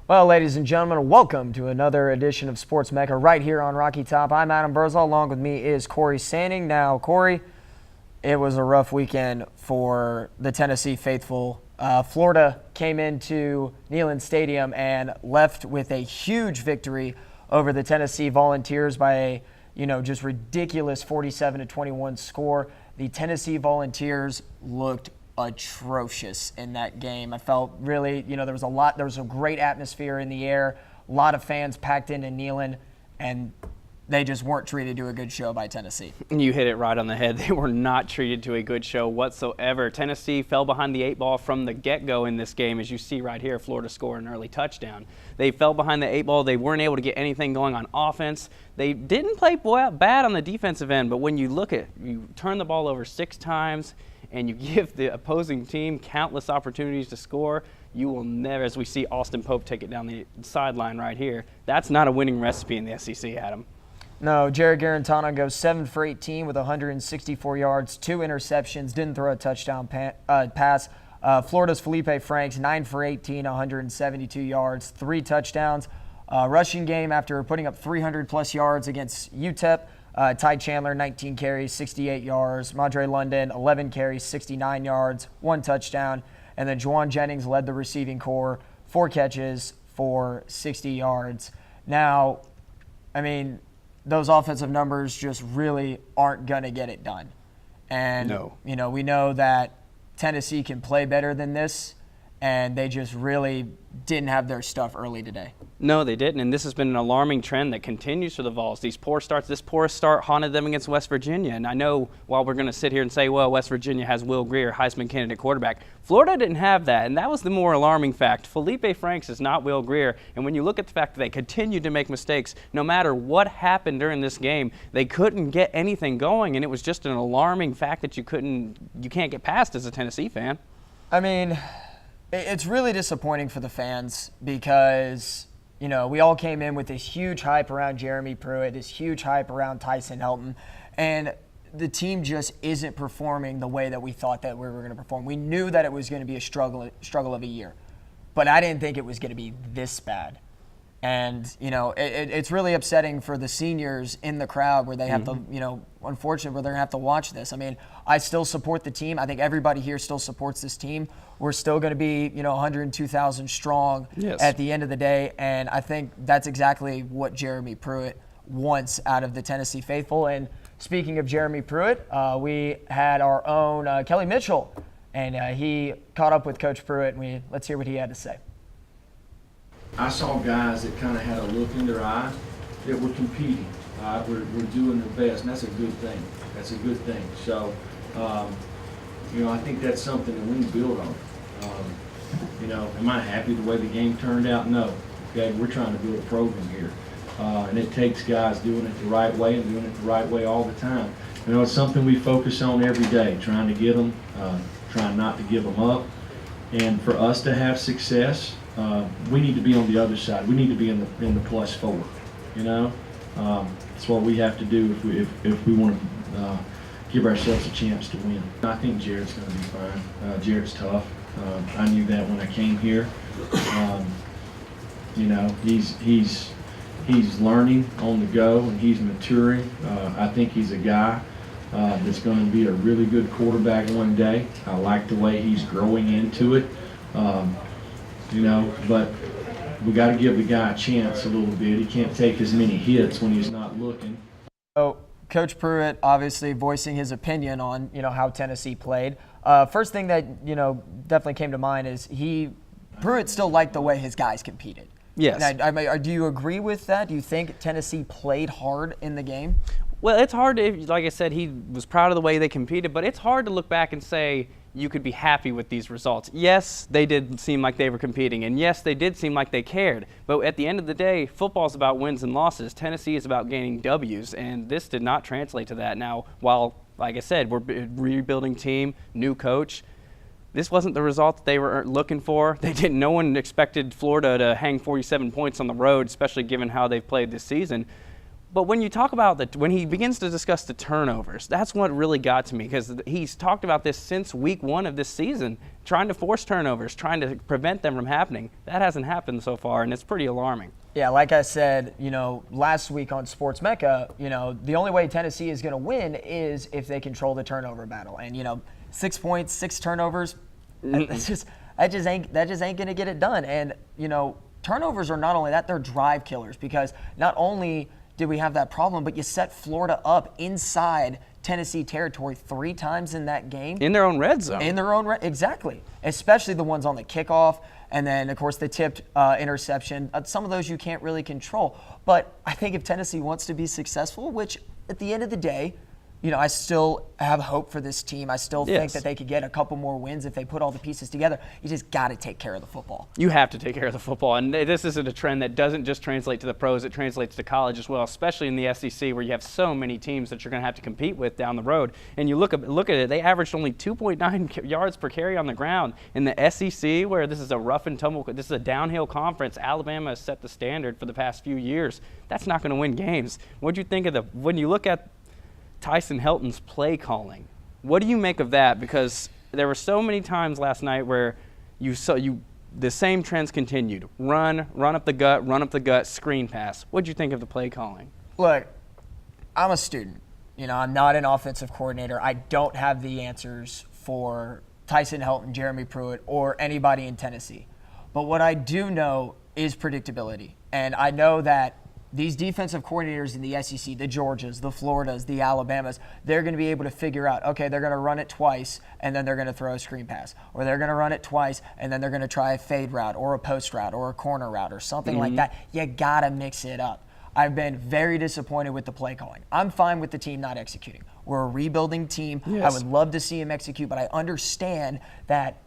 Well, ladies and gentlemen, welcome to another edition of Sports Mecca right here on Rocky Top. I'm Adam Vrzal. Along with me is Cory Sanning. Now, Cory, it was a rough weekend for the Tennessee faithful. Florida came into Neyland Stadium and left with a huge victory over the Tennessee Volunteers by a, just ridiculous 47-21 score. The Tennessee Volunteers looked atrocious in that game. I felt really, there was a great atmosphere in the air, a lot of fans packed into Neyland, and they just weren't treated to a good show by Tennessee. You hit it right on the head. They were not treated to a good show whatsoever. Tennessee fell behind the 8 ball from the get-go in this game. As you see right here, Florida scored an early touchdown. They fell behind the 8 ball. They weren't able to get anything going on offense. They didn't play bad on the defensive end, but when you turn the ball over 6 times and you give the opposing team countless opportunities to score, you will never, as we see Austin Pope take it down the sideline right here, that's not a winning recipe in the SEC, Adam. No, Jared Garantano goes 7 for 18 with 164 yards, 2 interceptions, didn't throw a touchdown pass. Florida's Felipe Franks, 9 for 18, 172 yards, 3 touchdowns. Rushing game after putting up 300-plus yards against UTEP. Ty Chandler, 19 carries, 68 yards. Madre London, 11 carries, 69 yards, 1 touchdown. And then Juwan Jennings led the receiving corps, 4 catches for 60 yards. Now, those offensive numbers just really aren't going to get it done. And, no. We know that Tennessee can play better than this, and they just really didn't have their stuff early today. No, they didn't, and this has been an alarming trend that continues for the Vols. This poor start haunted them against West Virginia, and I know while we're going to sit here and say, well, West Virginia has Will Grier, Heisman candidate quarterback, Florida didn't have that, and that was the more alarming fact. Felipe Franks is not Will Grier, and when you look at the fact that they continued to make mistakes, no matter what happened during this game, they couldn't get anything going, and it was just an alarming fact that you can't get past as a Tennessee fan. It's really disappointing for the fans because, we all came in with this huge hype around Jeremy Pruitt, this huge hype around Tyson Helton, and the team just isn't performing the way that we thought that we were going to perform. We knew that it was going to be a struggle of a year, but I didn't think it was going to be this bad. And, it's really upsetting for the seniors in the crowd where they have to, unfortunately, where they're going to have to watch this. I still support the team. I think everybody here still supports this team. We're still going to be, 102,000 strong at the end of the day. And I think that's exactly what Jeremy Pruitt wants out of the Tennessee faithful. And speaking of Jeremy Pruitt, we had our own Kelli Mitchell, and he caught up with Coach Pruitt, and let's hear what he had to say. I saw guys that kind of had a look in their eye that were competing. We're doing their best, and that's a good thing. That's a good thing. So, I think that's something that we can build on. Am I happy the way the game turned out? No. Okay, we're trying to build a program here. And it takes guys doing it the right way and doing it the right way all the time. It's something we focus on every day, trying to get them, trying not to give them up. And for us to have success, we need to be on the other side. We need to be in the +4. It's what we have to do if we want to give ourselves a chance to win. I think Jared's going to be fine. Jared's tough. I knew that when I came here. He's learning on the go and he's maturing. I think he's a guy that's going to be a really good quarterback one day. I like the way he's growing into it. But we got to give the guy a chance a little bit. He can't take as many hits when he's not looking. So Coach Pruitt obviously voicing his opinion on, how Tennessee played. First thing that, definitely came to mind is Pruitt still liked the way his guys competed. Yes. Now, do you agree with that? Do you think Tennessee played hard in the game? Well, it's hard to, like I said, he was proud of the way they competed, but it's hard to look back and say you could be happy with these results. Yes, they did seem like they were competing, and yes, they did seem like they cared. But at the end of the day, football is about wins and losses. Tennessee is about gaining W's, and this did not translate to that. Now, while, like I said, we're a rebuilding team, new coach, this wasn't the result that they were looking for. No one expected Florida to hang 47 points on the road, especially given how they've played this season. But when you talk about when he begins to discuss the turnovers, that's what really got to me, because he's talked about this since week 1 of this season, trying to force turnovers, trying to prevent them from happening. That hasn't happened so far, and it's pretty alarming. Yeah, like I said, last week on Sports Mecca, the only way Tennessee is going to win is if they control the turnover battle. And 6 points, 6 turnovers, that just ain't going to get it done. And turnovers are not only that, they're drive killers, because not only did we have that problem, but you set Florida up inside Tennessee territory 3 times in that game. In their own red zone. Exactly. Especially the ones on the kickoff, and then, of course, the tipped interception. Some of those you can't really control. But I think if Tennessee wants to be successful, which at the end of the day, I still have hope for this team. I still think that they could get a couple more wins if they put all the pieces together. You just got to take care of the football. You have to take care of the football. And this isn't a trend that doesn't just translate to the pros. It translates to college as well, especially in the SEC, where you have so many teams that you're going to have to compete with down the road. And you look at it, they averaged only 2.9 yards per carry on the ground. In the SEC, where this is a rough and tumble, this is a downhill conference, Alabama has set the standard for the past few years. That's not going to win games. What do you think of when you look at Tyson Helton's play calling? What do you make of that? Because there were so many times last night where the same trends continued. Run up the gut, screen pass. What do you think of the play calling? Look, I'm a student. I'm not an offensive coordinator. I don't have the answers for Tyson Helton, Jeremy Pruitt, or anybody in Tennessee. But what I do know is predictability. And I know that these defensive coordinators in the SEC, the Georgias, the Floridas, the Alabamas, they're going to be able to figure out, okay, they're going to run it twice, and then they're going to throw a screen pass. Or they're going to run it twice, and then they're going to try a fade route or a post route or a corner route or something like that. You got to mix it up. I've been very disappointed with the play calling. I'm fine with the team not executing. We're a rebuilding team. Yes. I would love to see him execute, but I understand that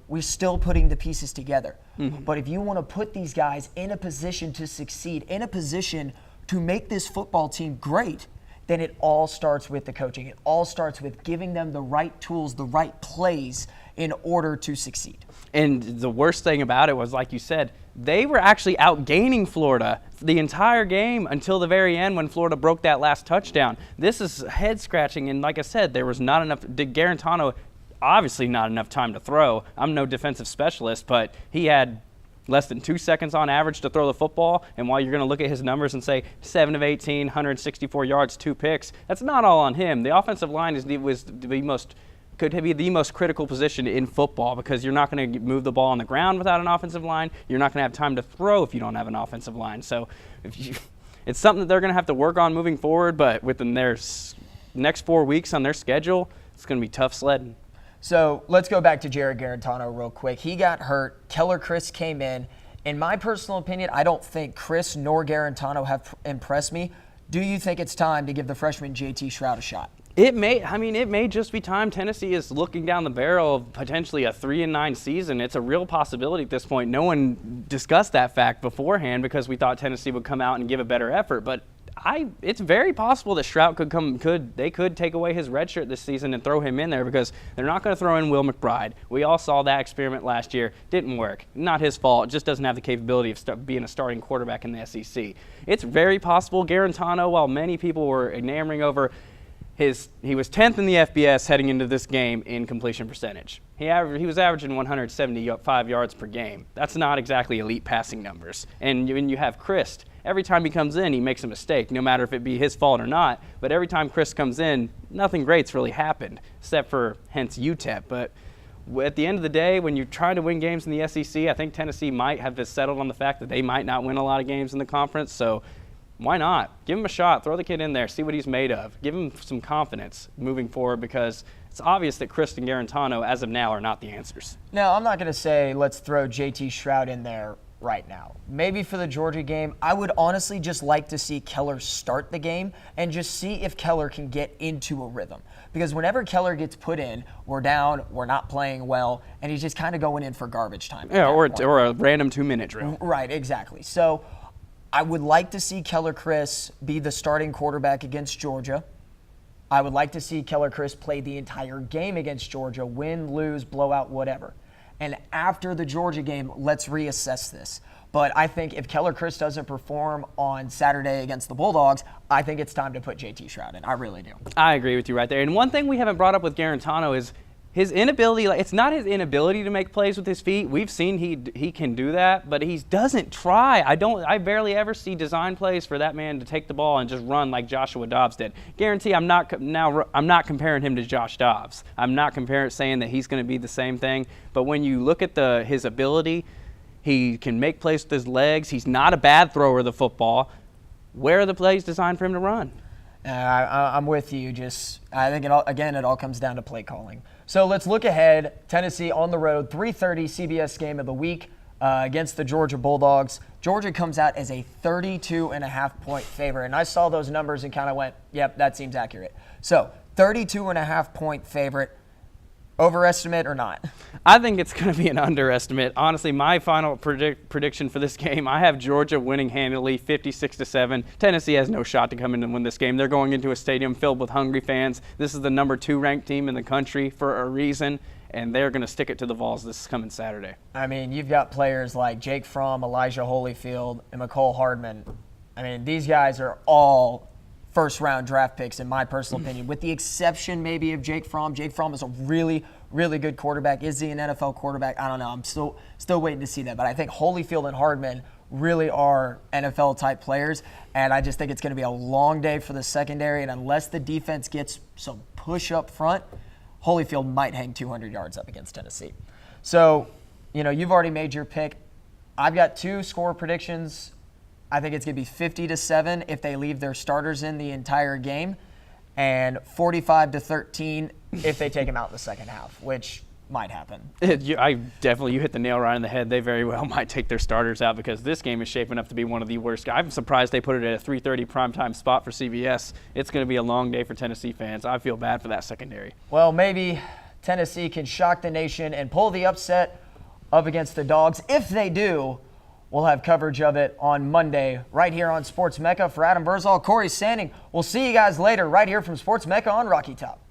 we're still putting the pieces together. Mm-hmm. But if you want to put these guys in a position to succeed, in a position to make this football team great, then it all starts with the coaching. It all starts with giving them the right tools, the right plays in order to succeed. And the worst thing about it was, like you said, they were actually outgaining Florida the entire game until the very end when Florida broke that last touchdown. This is head-scratching, and like I said, there was not enough. Garantano, obviously not enough time to throw. I'm no defensive specialist, but he had less than 2 seconds on average to throw the football. And while you're going to look at his numbers and say 7 of 18, 164 yards, 2 picks, that's not all on him. The offensive line could be the most critical position in football, because you're not going to move the ball on the ground without an offensive line. You're not going to have time to throw if you don't have an offensive line. So it's something that they're going to have to work on moving forward, but within their next 4 weeks on their schedule, it's going to be tough sledding. So let's go back to Jared Garantano real quick. He got hurt. Keller Chris came in. In my personal opinion, I don't think Chris nor Garantano have impressed me. Do you think it's time to give the freshman JT Shroud a shot? It may just be time. Tennessee is looking down the barrel of potentially a 3-9 season. It's a real possibility at this point. No one discussed that fact beforehand because we thought Tennessee would come out and give a better effort, but it's very possible that Stroud they could take away his red shirt this season and throw him in there, because they're not going to throw in Will McBride. We all saw that experiment last year. Didn't work. Not his fault. Just doesn't have the capability of being a starting quarterback in the SEC. It's very possible. Garantano, while many people were enamoring over he was 10th in the FBS heading into this game in completion percentage. He was averaging 175 yards per game. That's not exactly elite passing numbers. And when you have Chris, every time he comes in, he makes a mistake, no matter if it be his fault or not. But every time Chris comes in, nothing great's really happened, except for hence UTEP. But at the end of the day, when you're trying to win games in the SEC, I think Tennessee might have settled on the fact that they might not win a lot of games in the conference. So why not? Give him a shot. Throw the kid in there. See what he's made of. Give him some confidence moving forward, because it's obvious that Chris and Garantano, as of now, are not the answers. Now, I'm not going to say let's throw JT Shroud in there right now. Maybe for the Georgia game, I would honestly just like to see Keller start the game and just see if Keller can get into a rhythm. Because whenever Keller gets put in, we're down, we're not playing well, and he's just kind of going in for garbage time. Yeah, or a random 2-minute drill. Right, exactly. So I would like to see Keller Chris be the starting quarterback against Georgia. I would like to see Keller Chris play the entire game against Georgia, win, lose, blowout, whatever. and after the Georgia game, let's reassess this. But I think if Keller Chris doesn't perform on Saturday against the Bulldogs, I think it's time to put JT Shroud in. I really do. I agree with you right there. And one thing we haven't brought up with Garantano is his inability. Like, it's not his inability to make plays with his feet. We've seen he can do that, but he doesn't try. I barely ever see design plays for that man to take the ball and just run like Joshua Dobbs did. Guarantee I'm not comparing him to Josh Dobbs. I'm not saying that he's going to be the same thing. But when you look at his ability, he can make plays with his legs. He's not a bad thrower of the football. Where are the plays designed for him to run? I'm with you. I think it all comes down to play calling. So let's look ahead. Tennessee on the road, 3:30 CBS game of the week against the Georgia Bulldogs. Georgia comes out as a 32.5-point favorite. And I saw those numbers and kind of went, yep, that seems accurate. So 32.5-point favorite. Overestimate or not? I think it's going to be an underestimate. Honestly, my final prediction for this game, I have Georgia winning handily, 56-7. Tennessee has no shot to come in and win this game. They're going into a stadium filled with hungry fans. This is the number 2 ranked team in the country for a reason, and they're going to stick it to the Vols this coming Saturday. I mean, you've got players like Jake Fromm, Elijah Holyfield, and McCole Hardman. I mean, these guys are all first-round draft picks, in my personal opinion, with the exception maybe of Jake Fromm. Jake Fromm is a really, really good quarterback. Is he an NFL quarterback? I don't know. I'm still waiting to see that. But I think Holyfield and Hardman really are NFL-type players, and I just think it's going to be a long day for the secondary, and unless the defense gets some push up front, Holyfield might hang 200 yards up against Tennessee. So, you've already made your pick. I've got 2 score predictions. I think it's going to be 50-7 if they leave their starters in the entire game, and 45-13 if they take them out in the second half, which might happen. You hit the nail right on the head. They very well might take their starters out because this game is shaping up to be one of the worst. I'm surprised they put it at a 3:30 primetime spot for CBS. It's going to be a long day for Tennessee fans. I feel bad for that secondary. Well, maybe Tennessee can shock the nation and pull the upset up against the Dogs. If they do, we'll have coverage of it on Monday right here on Sports Mecca. For Adam Vrzal, Cory Sanding. We'll see you guys later right here from Sports Mecca on Rocky Top.